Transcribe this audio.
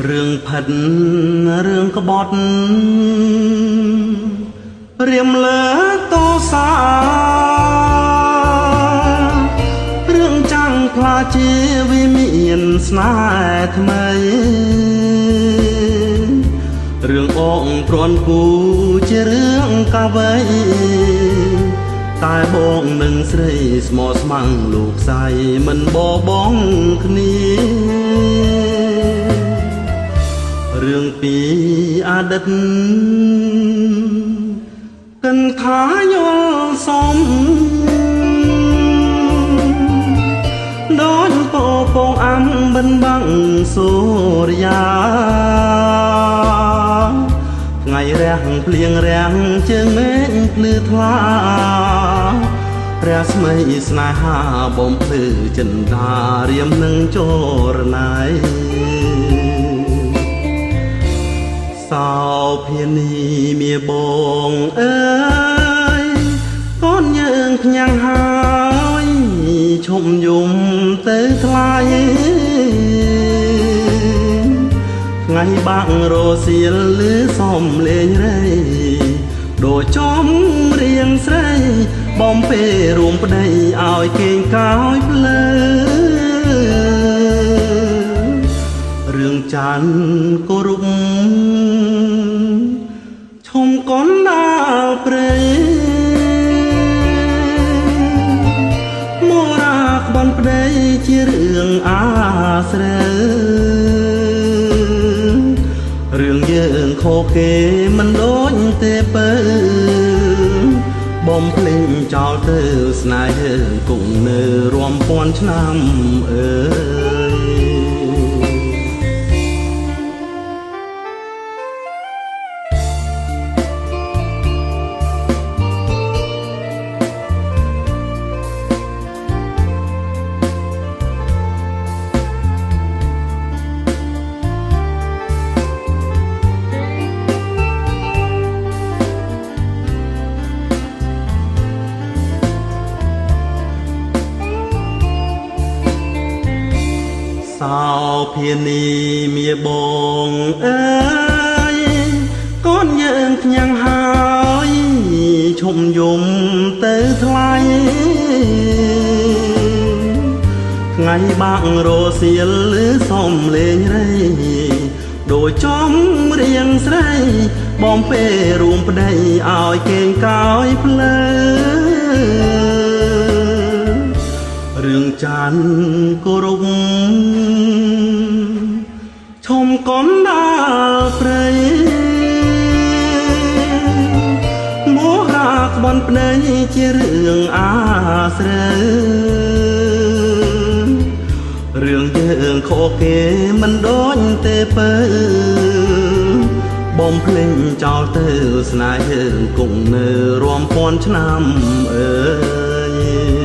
រឿងផិតរឿងក្បត់រៀមលើតោសារឿងចាំងផ្លាជាវិមានស្នេហ៍ថ្មីរឿងអងព្រាន់គូជារឿងកាវៃតែបងនឹងស្រីស្មោះស្ម័គ្រលោកស្រីមិនបបងគ្នារឿងពីអតីតកិនថាយល់សមដូចពពងអំបិនបាំងសូរិយាថ្ងៃរះភ្លៀងរាំងជើងមេឃភ្លឺថ្លាព្រះស្មីស្នេហាបំភ្លឺចិន្តារៀមនឹងចរណៃសោភានីមាបងអើយកូនយើងខ្ញាំងហើយឈុំយំទៅថ្លៃថ្ងៃបាក់រសៀលឬសំលេងរៃដូចចំរៀងស្រីបំពេលរួមប្តីឲ្យគេងកោយភ្លើរឿងចាន់គោរពឈុំកូនដើរព្រៃមរាក្បន់ប្តីជារឿងអាស្រូវរឿងយើងខុសគេមិនដូចទេបើបំភ្លេងចោលទៅស្នេហ៍យើងគង់នៅរាប់ពាន់ឆ្នាំអើយសោភានីមាបងអើយកូនយើងខ្ញាំងហើយឈុំយំទៅថ្លៃថ្ងៃបាក់រសៀលឬសំលេងរៃដូចចំរៀងស្រីបំពេលរួមប្តីឲ្យគេងកោយភ្លើរឿងចាន់គោរពឈុំកូនដើរព្រៃមរាក្បន់ប្តីជារឿងអាស្រូវរឿងយើងខុសគេមិនដូចទេបើបំភ្លេងចោលទៅស្នេហ៍យើងគង់នៅរាប់ពាន់ឆ្នាំអើយ